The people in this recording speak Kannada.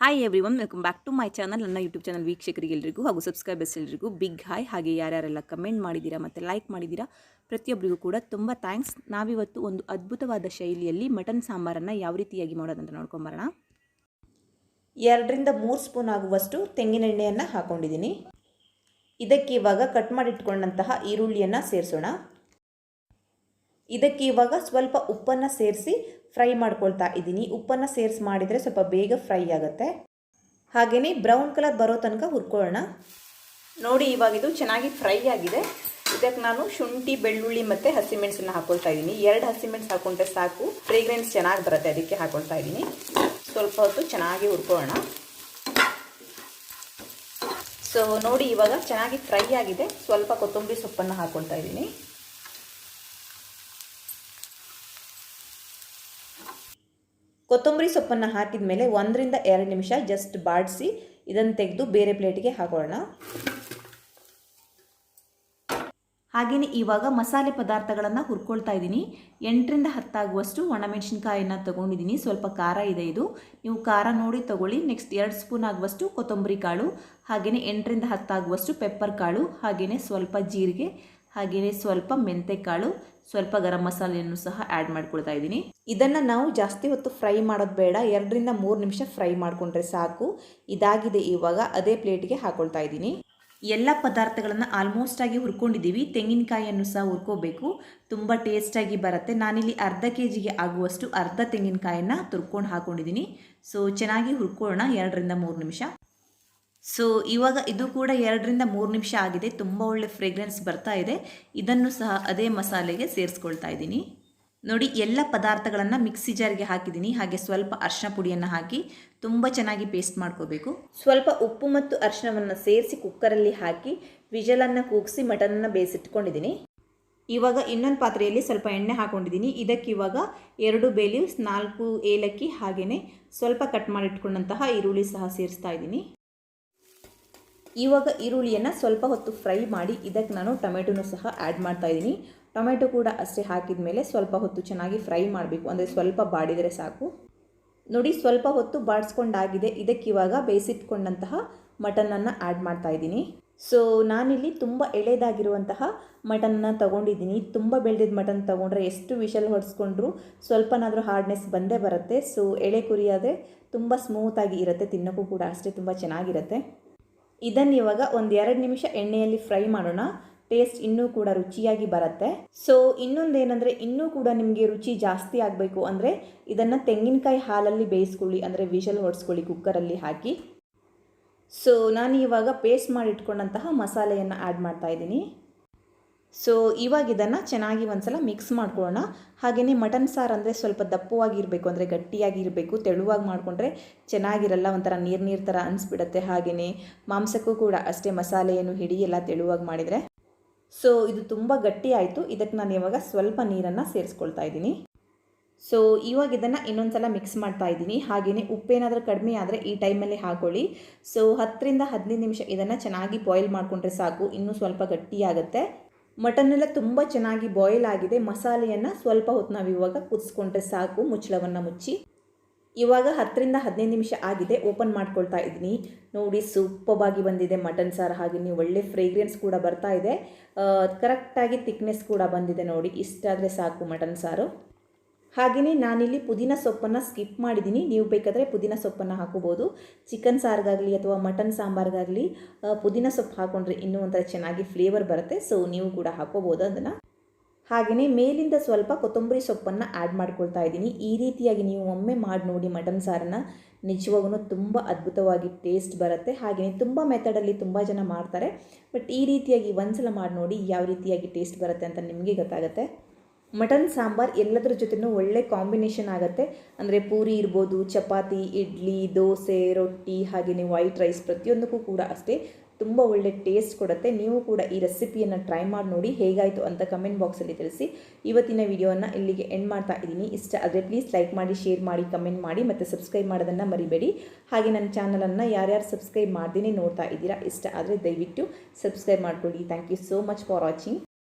Hi everyone, welcome back to my channel. ನನ್ನ ಯೂಟ್ಯೂಬ್ ಚಾನಲ್ ವೀಕ್ಷಕರಿಗೆಲ್ಲರಿಗೂ ಹಾಗೂ ಸಬ್ಸ್ಕ್ರೈಬರ್ಸ್ ಎಲ್ಲರಿಗೂ ಬಿಗ್ ಹಾಯ್. ಹಾಗೆ ಯಾರ್ಯಾರೆಲ್ಲ ಕಮೆಂಟ್ ಮಾಡಿದ್ದೀರಾ ಮತ್ತು ಲೈಕ್ ಮಾಡಿದ್ದೀರಾ ಪ್ರತಿಯೊಬ್ಬರಿಗೂ ಕೂಡ ತುಂಬ ಥ್ಯಾಂಕ್ಸ್. ನಾವಿವತ್ತು ಒಂದು ಅದ್ಭುತವಾದ ಶೈಲಿಯಲ್ಲಿ ಮಟನ್ ಸಾಂಬಾರನ್ನು ಯಾವ ರೀತಿಯಾಗಿ ಮಾಡೋದಂತ ನೋಡ್ಕೊಂಬರೋಣ. 2ರಿಂದ 3 ಸ್ಪೂನ್ ಆಗುವಷ್ಟು ತೆಂಗಿನೆಣ್ಣೆಯನ್ನು ಹಾಕ್ಕೊಂಡಿದ್ದೀನಿ. ಇದಕ್ಕೆ ಇವಾಗ ಕಟ್ ಮಾಡಿಟ್ಕೊಂಡಂತಹ ಈರುಳ್ಳಿಯನ್ನು ಸೇರಿಸೋಣ. ಇದಕ್ಕೆ ಇವಾಗ ಸ್ವಲ್ಪ ಉಪ್ಪನ್ನು ಸೇರಿಸಿ ಫ್ರೈ ಮಾಡ್ಕೊಳ್ತಾ ಇದ್ದೀನಿ. ಉಪ್ಪನ್ನು ಸೇರಿಸಿ ಮಾಡಿದರೆ ಸ್ವಲ್ಪ ಬೇಗ ಫ್ರೈ ಆಗುತ್ತೆ. ಹಾಗೆಯೇ ಬ್ರೌನ್ ಕಲರ್ ಬರೋ ತನಕ ಹುರ್ಕೊಳ್ಳೋಣ. ನೋಡಿ, ಇವಾಗ ಇದು ಚೆನ್ನಾಗಿ ಫ್ರೈ ಆಗಿದೆ. ಇದಕ್ಕೆ ನಾನು ಶುಂಠಿ, ಬೆಳ್ಳುಳ್ಳಿ ಮತ್ತು ಹಸಿಮೆಣಸನ್ನು ಹಾಕ್ಕೊಳ್ತಾ ಇದ್ದೀನಿ. 2 ಹಸಿಮೆಣಸು ಹಾಕ್ಕೊಂಡ್ರೆ ಸಾಕು, ಫ್ರೇಗ್ರೆನ್ಸ್ ಚೆನ್ನಾಗಿ ಬರುತ್ತೆ, ಅದಕ್ಕೆ ಹಾಕ್ಕೊಳ್ತಾ ಇದ್ದೀನಿ. ಸ್ವಲ್ಪ ಹೊತ್ತು ಚೆನ್ನಾಗಿ ಹುರ್ಕೊಳ್ಳೋಣ. ಸೊ ನೋಡಿ, ಇವಾಗ ಚೆನ್ನಾಗಿ ಫ್ರೈ ಆಗಿದೆ. ಸ್ವಲ್ಪ ಕೊತ್ತಂಬರಿ ಸೊಪ್ಪನ್ನು ಹಾಕ್ಕೊಳ್ತಾ ಇದ್ದೀನಿ. ಕೊತ್ತಂಬರಿ ಸೊಪ್ಪನ್ನು ಹಾಕಿದ ಮೇಲೆ 1ರಿಂದ 2 ನಿಮಿಷ ಜಸ್ಟ್ ಬಾಡಿಸಿ ಇದನ್ನು ತೆಗೆದು ಬೇರೆ ಪ್ಲೇಟಿಗೆ ಹಾಕೋಣ. ಹಾಗೆಯೇ ಇವಾಗ ಮಸಾಲೆ ಪದಾರ್ಥಗಳನ್ನು ಹುರ್ಕೊಳ್ತಾ ಇದ್ದೀನಿ. 8ರಿಂದ 10 ಆಗುವಷ್ಟು ಒಣಮೆಣಸಿನ್ಕಾಯಿನ ತೊಗೊಂಡಿದ್ದೀನಿ. ಸ್ವಲ್ಪ ಖಾರ ಇದೆ ಇದು, ನೀವು ಖಾರ ನೋಡಿ ತೊಗೊಳ್ಳಿ. ನೆಕ್ಸ್ಟ್ 2 ಸ್ಪೂನ್ ಆಗುವಷ್ಟು ಕೊತ್ತಂಬರಿ ಕಾಳು, ಹಾಗೆಯೇ 8ರಿಂದ 10 ಆಗುವಷ್ಟು ಪೆಪ್ಪರ್ ಕಾಳು, ಹಾಗೆಯೇ ಸ್ವಲ್ಪ ಜೀರಿಗೆ, ಹಾಗೆಯೇ ಸ್ವಲ್ಪ ಮೆಂತೆ ಕಾಳು, ಸ್ವಲ್ಪ ಗರಂ ಮಸಾಲೆಯನ್ನು ಸಹ ಆ್ಯಡ್ ಮಾಡ್ಕೊಳ್ತಾ ಇದ್ದೀನಿ. ಇದನ್ನು ನಾವು ಜಾಸ್ತಿ ಹೊತ್ತು ಫ್ರೈ ಮಾಡೋದು ಬೇಡ, 2ರಿಂದ 3 ನಿಮಿಷ ಫ್ರೈ ಮಾಡಿಕೊಂಡ್ರೆ ಸಾಕು. ಇದಾಗಿದೆ. ಇವಾಗ ಅದೇ ಪ್ಲೇಟಿಗೆ ಹಾಕೊಳ್ತಾ ಇದ್ದೀನಿ. ಎಲ್ಲ ಪದಾರ್ಥಗಳನ್ನು ಆಲ್ಮೋಸ್ಟ್ ಆಗಿ ಹುರ್ಕೊಂಡಿದ್ದೀವಿ. ತೆಂಗಿನಕಾಯಿಯನ್ನು ಸಹ ಹುರ್ಕೋಬೇಕು, ತುಂಬ ಟೇಸ್ಟಾಗಿ ಬರುತ್ತೆ. ನಾನಿಲ್ಲಿ ಅರ್ಧ ಕೆಜಿಗೆ ಆಗುವಷ್ಟು ಅರ್ಧ ತೆಂಗಿನಕಾಯನ್ನು ತುರ್ಕೊಂಡು ಹಾಕ್ಕೊಂಡಿದ್ದೀನಿ. ಸೊ ಚೆನ್ನಾಗಿ ಹುರ್ಕೊಳ್ಳೋಣ 2ರಿಂದ 3 ನಿಮಿಷ. ಸೊ ಇವಾಗ ಇದು ಕೂಡ 2ರಿಂದ 3 ನಿಮಿಷ ಆಗಿದೆ. ತುಂಬ ಒಳ್ಳೆ ಫ್ರೇಗ್ರೆನ್ಸ್ ಬರ್ತಾ ಇದೆ. ಇದನ್ನು ಸಹ ಅದೇ ಮಸಾಲೆಗೆ ಸೇರಿಸ್ಕೊಳ್ತಾ ಇದ್ದೀನಿ. ನೋಡಿ, ಎಲ್ಲ ಪದಾರ್ಥಗಳನ್ನು ಮಿಕ್ಸಿ ಜಾರ್ಗೆ ಹಾಕಿದ್ದೀನಿ. ಹಾಗೆ ಸ್ವಲ್ಪ ಅರಿಶಿನ ಪುಡಿಯನ್ನು ಹಾಕಿ ತುಂಬ ಚೆನ್ನಾಗಿ ಪೇಸ್ಟ್ ಮಾಡ್ಕೋಬೇಕು. ಸ್ವಲ್ಪ ಉಪ್ಪು ಮತ್ತು ಅರಿಶಿನವನ್ನು ಸೇರಿಸಿ ಕುಕ್ಕರಲ್ಲಿ ಹಾಕಿ ವಿಜಲನ್ನು ಕೂಗಿಸಿ ಮಟನನ್ನು ಬೇಯಿಸಿಟ್ಕೊಂಡಿದ್ದೀನಿ. ಇವಾಗ ಇನ್ನೊಂದು ಪಾತ್ರೆಯಲ್ಲಿ ಸ್ವಲ್ಪ ಎಣ್ಣೆ ಹಾಕ್ಕೊಂಡಿದ್ದೀನಿ. ಇದಕ್ಕೆ ಇವಾಗ 2 ಬೇ ಲೀವ್ಸ್, 4 ಏಲಕ್ಕಿ, ಹಾಗೆಯೇ ಸ್ವಲ್ಪ ಕಟ್ ಮಾಡಿಟ್ಕೊಂಡಂತಹ ಈರುಳ್ಳಿ ಸಹ ಸೇರಿಸ್ತಾ ಇದ್ದೀನಿ. ಇವಾಗ ಈರುಳ್ಳಿಯನ್ನು ಸ್ವಲ್ಪ ಹೊತ್ತು ಫ್ರೈ ಮಾಡಿ ಇದಕ್ಕೆ ನಾನು ಟೊಮೆಟೊನೂ ಸಹ ಆ್ಯಡ್ ಮಾಡ್ತಾ ಇದ್ದೀನಿ. ಟೊಮೆಟೊ ಕೂಡ ಅಷ್ಟೇ ಹಾಕಿದ ಮೇಲೆ ಸ್ವಲ್ಪ ಹೊತ್ತು ಚೆನ್ನಾಗಿ ಫ್ರೈ ಮಾಡಬೇಕು, ಅಂದರೆ ಸ್ವಲ್ಪ ಬಾಡಿದರೆ ಸಾಕು. ನೋಡಿ, ಸ್ವಲ್ಪ ಹೊತ್ತು ಬಾಡಿಸ್ಕೊಂಡಾಗಿದೆ. ಇದಕ್ಕೆ ಇವಾಗ ಬೇಯಿಸಿಟ್ಕೊಂಡಂತಹ ಮಟನನ್ನು ಆ್ಯಡ್ ಮಾಡ್ತಾ ಇದ್ದೀನಿ. ಸೊ ನಾನಿಲ್ಲಿ ತುಂಬ ಎಳೆದಾಗಿರುವಂತಹ ಮಟನ್ನ ತೊಗೊಂಡಿದ್ದೀನಿ. ತುಂಬ ಬೆಳೆದಿದ್ದ ಮಟನ್ ತೊಗೊಂಡ್ರೆ ಎಷ್ಟು ವಿಷಲ್ ಹೊಡೆಸ್ಕೊಂಡ್ರೂ ಸ್ವಲ್ಪನಾದರೂ ಹಾರ್ಡ್ನೆಸ್ ಬಂದೇ ಬರುತ್ತೆ. ಸೊ ಎಳೆ ಕುರಿಯಾದರೆ ತುಂಬ ಸ್ಮೂತಾಗಿ ಇರುತ್ತೆ, ತಿನ್ನೋಕ್ಕೂ ಕೂಡ ಅಷ್ಟೇ ತುಂಬ ಚೆನ್ನಾಗಿರುತ್ತೆ. ಇದನ್ನು ಇವಾಗ 1-2 ನಿಮಿಷ ಎಣ್ಣೆಯಲ್ಲಿ ಫ್ರೈ ಮಾಡೋಣ. ಟೇಸ್ಟ್ ಇನ್ನೂ ಕೂಡ ರುಚಿಯಾಗಿ ಬರುತ್ತೆ. ಸೊ ಇನ್ನೊಂದೇನೆಂದರೆ, ಇನ್ನೂ ಕೂಡ ನಿಮಗೆ ರುಚಿ ಜಾಸ್ತಿ ಆಗಬೇಕು ಅಂದರೆ ಇದನ್ನು ತೆಂಗಿನಕಾಯಿ ಹಾಲಲ್ಲಿ ಬೇಯಿಸ್ಕೊಳ್ಳಿ, ಅಂದರೆ ವಿಷಲ್ ಹೊಡೆಸ್ಕೊಳ್ಳಿ ಕುಕ್ಕರಲ್ಲಿ ಹಾಕಿ. ಸೊ ನಾನು ಇವಾಗ ಪೇಸ್ಟ್ ಮಾಡಿಟ್ಕೊಂಡಂತಹ ಮಸಾಲೆಯನ್ನು ಆ್ಯಡ್ ಮಾಡ್ತಾ ಇದ್ದೀನಿ. ಸೊ ಇವಾಗ ಇದನ್ನು ಚೆನ್ನಾಗಿ ಒಂದ್ಸಲ ಮಿಕ್ಸ್ ಮಾಡ್ಕೊಳ್ಳೋಣ. ಹಾಗೆಯೇ ಮಟನ್ ಸಾರು ಅಂದರೆ ಸ್ವಲ್ಪ ದಪ್ಪವಾಗಿರಬೇಕು, ಅಂದರೆ ಗಟ್ಟಿಯಾಗಿರಬೇಕು. ತೆಳುವಾಗಿ ಮಾಡಿಕೊಂಡ್ರೆ ಚೆನ್ನಾಗಿರಲ್ಲ, ಒಂಥರ ನೀರು ಥರ ಅನಿಸ್ಬಿಡುತ್ತೆ. ಹಾಗೆಯೇ ಮಾಂಸಕ್ಕೂ ಕೂಡ ಅಷ್ಟೇ, ಮಸಾಲೆಯನ್ನು ಹಿಡಿಯಲ್ಲ ತೆಳುವಾಗಿ ಮಾಡಿದರೆ. ಸೊ ಇದು ತುಂಬ ಗಟ್ಟಿ ಆಯಿತು. ಇದಕ್ಕೆ ನಾನು ಇವಾಗ ಸ್ವಲ್ಪ ನೀರನ್ನು ಸೇರಿಸ್ಕೊಳ್ತಾ ಇದ್ದೀನಿ. ಸೊ ಇವಾಗ ಇದನ್ನು ಇನ್ನೊಂದು ಸಲ ಮಿಕ್ಸ್ ಮಾಡ್ತಾ ಇದ್ದೀನಿ. ಹಾಗೆಯೇ ಉಪ್ಪೇನಾದರೂ ಕಡಿಮೆ ಆದರೆ ಈ ಟೈಮಲ್ಲಿ ಹಾಕೊಳ್ಳಿ. ಸೊ 10ರಿಂದ 15 ನಿಮಿಷ ಇದನ್ನು ಚೆನ್ನಾಗಿ ಬಾಯ್ಲ್ ಮಾಡಿಕೊಂಡ್ರೆ ಸಾಕು, ಇನ್ನೂ ಸ್ವಲ್ಪ ಗಟ್ಟಿಯಾಗುತ್ತೆ. ಮಟನ್ನೆಲ್ಲ ತುಂಬ ಚೆನ್ನಾಗಿ ಬಾಯ್ಲ್ ಆಗಿದೆ. ಮಸಾಲೆಯನ್ನು ಸ್ವಲ್ಪ ಹೊತ್ತು ನಾವು ಇವಾಗ ಕುದಿಸ್ಕೊಂಡ್ರೆ ಸಾಕು, ಮುಚ್ಚಳವನ್ನು ಮುಚ್ಚಿ. ಇವಾಗ 10ರಿಂದ 15 ನಿಮಿಷ ಆಗಿದೆ. ಓಪನ್ ಮಾಡ್ಕೊಳ್ತಾ ಇದ್ದೀನಿ. ನೋಡಿ, ಸೂಪರ್ಬಾಗಿ ಬಂದಿದೆ ಮಟನ್ ಸಾರು. ಹಾಗೆಯೇ ಒಳ್ಳೆ ಫ್ರೇಗ್ರೆನ್ಸ್ ಕೂಡ ಬರ್ತಾ ಇದೆ. ಕರೆಕ್ಟಾಗಿ ಥಿಕ್ನೆಸ್ ಕೂಡ ಬಂದಿದೆ. ನೋಡಿ, ಇಷ್ಟಾದರೆ ಸಾಕು ಮಟನ್ ಸಾರು. ಹಾಗೆಯೇ ನಾನಿಲ್ಲಿ ಪುದೀನ ಸೊಪ್ಪನ್ನು ಸ್ಕಿಪ್ ಮಾಡಿದ್ದೀನಿ. ನೀವು ಬೇಕಾದರೆ ಪುದೀನ ಸೊಪ್ಪನ್ನು ಹಾಕೋಬೋದು. ಚಿಕನ್ ಸಾರಿಗಾಗಲಿ ಅಥವಾ ಮಟನ್ ಸಾಂಬಾರಿಗಾಗಲಿ ಪುದೀನ ಸೊಪ್ಪು ಹಾಕ್ಕೊಂಡ್ರೆ ಇನ್ನೂ ಒಂಥರ ಚೆನ್ನಾಗಿ ಫ್ಲೇವರ್ ಬರುತ್ತೆ. ಸೊ ನೀವು ಕೂಡ ಹಾಕೋಬೋದು ಅದನ್ನು. ಹಾಗೆಯೇ ಮೇಲಿಂದ ಸ್ವಲ್ಪ ಕೊತ್ತಂಬರಿ ಸೊಪ್ಪನ್ನು ಆ್ಯಡ್ ಮಾಡ್ಕೊಳ್ತಾ ಇದ್ದೀನಿ. ಈ ರೀತಿಯಾಗಿ ನೀವು ಒಮ್ಮೆ ಮಾಡಿ ನೋಡಿ ಮಟನ್ ಸಾರನ್ನು, ನಿಜವಾಗೂ ತುಂಬ ಅದ್ಭುತವಾಗಿ ಟೇಸ್ಟ್ ಬರುತ್ತೆ. ಹಾಗೆಯೇ ತುಂಬ ಮೆಥಡಲ್ಲಿ ತುಂಬ ಜನ ಮಾಡ್ತಾರೆ, ಬಟ್ ಈ ರೀತಿಯಾಗಿ ಒಂದ್ಸಲ ಮಾಡಿ ನೋಡಿ ಯಾವ ರೀತಿಯಾಗಿ ಟೇಸ್ಟ್ ಬರುತ್ತೆ ಅಂತ ನಿಮಗೆ ಗೊತ್ತಾಗುತ್ತೆ. ಮಟನ್ ಸಾಂಬಾರ್ ಎಲ್ಲದರ ಜೊತೆನೂ ಒಳ್ಳೆ ಕಾಂಬಿನೇಷನ್ ಆಗುತ್ತೆ. ಅಂದರೆ ಪೂರಿ ಇರ್ಬೋದು, ಚಪಾತಿ, ಇಡ್ಲಿ, ದೋಸೆ, ರೊಟ್ಟಿ, ಹಾಗೆಯೇ ವೈಟ್ ರೈಸ್, ಪ್ರತಿಯೊಂದಕ್ಕೂ ಕೂಡ ಅಷ್ಟೇ ತುಂಬ ಒಳ್ಳೆ ಟೇಸ್ಟ್ ಕೊಡುತ್ತೆ. ನೀವು ಕೂಡ ಈ ರೆಸಿಪಿಯನ್ನು ಟ್ರೈ ಮಾಡಿ ನೋಡಿ, ಹೇಗಾಯಿತು ಅಂತ ಕಮೆಂಟ್ ಬಾಕ್ಸಲ್ಲಿ ತಿಳಿಸಿ. ಇವತ್ತಿನ ವಿಡಿಯೋವನ್ನು ಇಲ್ಲಿಗೆ ಎಂಡ್ ಮಾಡ್ತಾ ಇದ್ದೀನಿ. ಇಷ್ಟ ಆದರೆ ಪ್ಲೀಸ್ ಲೈಕ್ ಮಾಡಿ, ಶೇರ್ ಮಾಡಿ, ಕಮೆಂಟ್ ಮಾಡಿ ಮತ್ತು ಸಬ್ಸ್ಕ್ರೈಬ್ ಮಾಡೋದನ್ನು ಮರಿಬೇಡಿ. ಹಾಗೆ ನನ್ನ ಚಾನಲನ್ನು ಯಾರ್ಯಾರು ಸಬ್ಸ್ಕ್ರೈಬ್ ಮಾಡ್ದೇ ನೋಡ್ತಾ ಇದ್ದೀರಾ, ಇಷ್ಟ ಆದರೆ ದಯವಿಟ್ಟು ಸಬ್ಸ್ಕ್ರೈಬ್ ಮಾಡ್ಕೊಳ್ಳಿ. Thank you so much for watching.